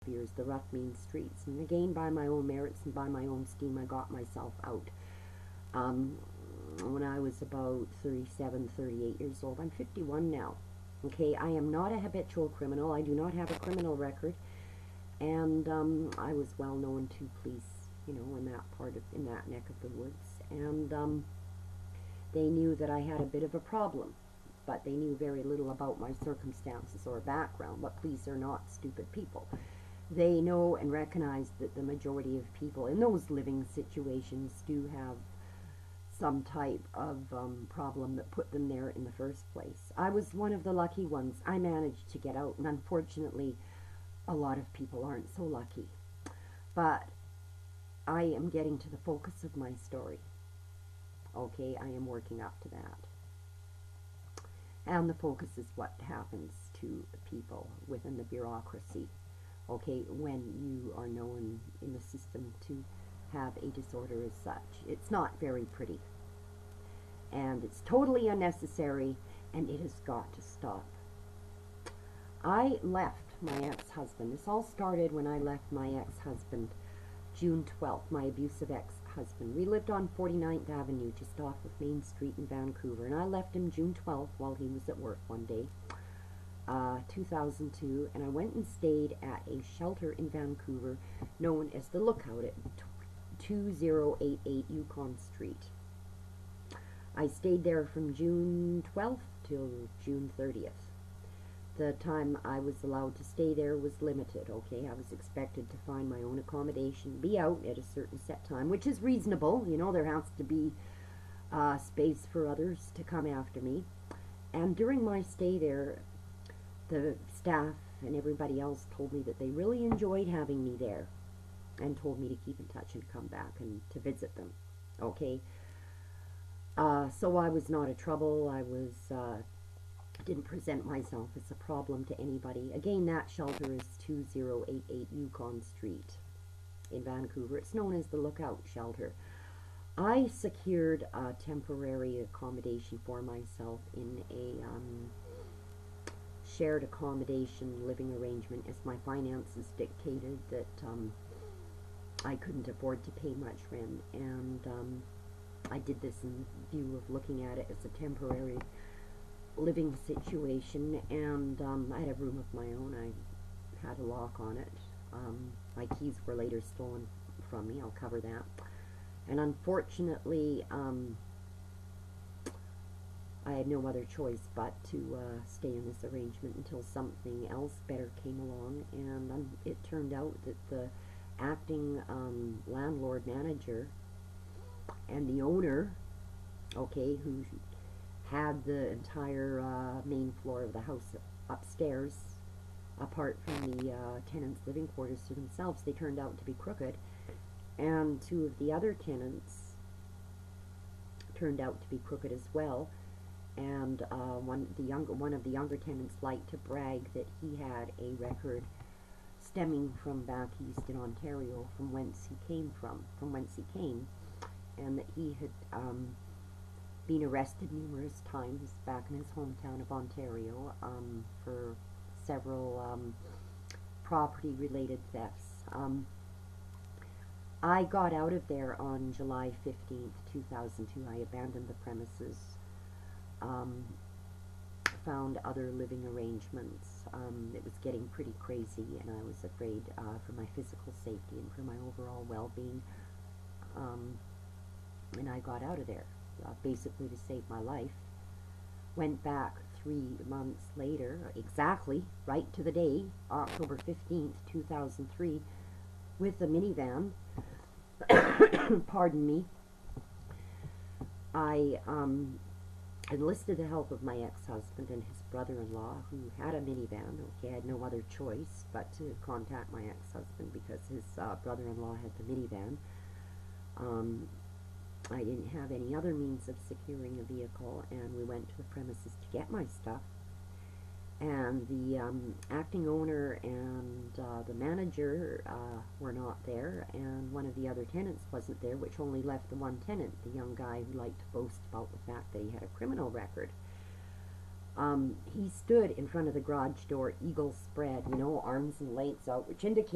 years, the rough, mean streets. And again, by my own merits and by my own scheme, I got myself out. Um, when I was about 37, 38 years old. I'm 51 now. Okay, I am not a habitual criminal. I do not have a criminal record. And I was well known to police, in that neck of the woods. And they knew that I had a bit of a problem, but they knew very little about my circumstances or background. But police are not stupid people. They know and recognize that the majority of people in those living situations do have some type of problem that put them there in the first place. I was one of the lucky ones. I managed to get out, and unfortunately, a lot of people aren't so lucky. But I am getting to the focus of my story. Okay, I am working up to that. And the focus is what happens to people within the bureaucracy. Okay, when you are known in the system to have a disorder as such. It's not very pretty. And it's totally unnecessary, and it has got to stop. I left my ex-husband. This all started when I left my ex-husband June 12th, my abusive ex-husband. We lived on 49th Avenue, just off of Main Street in Vancouver, and I left him June 12th while he was at work one day, 2002, and I went and stayed at a shelter in Vancouver known as the Lookout at 2088 Yukon Street. I stayed there from June 12th till June 30th. The time I was allowed to stay there was limited, okay? I was expected to find my own accommodation, be out at a certain set time, which is reasonable. There has to be space for others to come after me. And during my stay there, the staff and everybody else told me that they really enjoyed having me there and told me to keep in touch and come back and to visit them, okay? So I was not a trouble. I didn't present myself as a problem to anybody. Again, that shelter is 2088 Yukon Street in Vancouver. It's known as the Lookout Shelter. I secured a temporary accommodation for myself in a shared accommodation living arrangement as my finances dictated that I couldn't afford to pay much rent, and I did this in view of looking at it as a temporary living situation, and I had a room of my own. I had a lock on it. My keys were later stolen from me. I'll cover that. And unfortunately, I had no other choice but to stay in this arrangement until something else better came along, and it turned out that the acting landlord manager and the owner, okay, who had the entire main floor of the house upstairs, apart from the tenants' living quarters to themselves, they turned out to be crooked, and two of the other tenants turned out to be crooked as well. And one of the younger tenants liked to brag that he had a record stemming from back east in Ontario, from whence he came, and that he had been arrested numerous times back in his hometown of Ontario for several property-related thefts. I got out of there on July 15th, 2002. I abandoned the premises, found other living arrangements. It was getting pretty crazy, and I was afraid for my physical safety and for my overall well-being, and I got out of there. Basically to save my life. Went back 3 months later, exactly, right to the day, October 15th, 2003, with a minivan. Pardon me. I enlisted the help of my ex-husband and his brother-in-law, who had a minivan. Okay, I had no other choice but to contact my ex-husband because his brother-in-law had the minivan. I didn't have any other means of securing a vehicle, and we went to the premises to get my stuff. And the acting owner and the manager were not there, and one of the other tenants wasn't there, which only left the one tenant, the young guy who liked to boast about the fact that he had a criminal record. He stood in front of the garage door, eagle spread, you know, arms and legs out, which indicates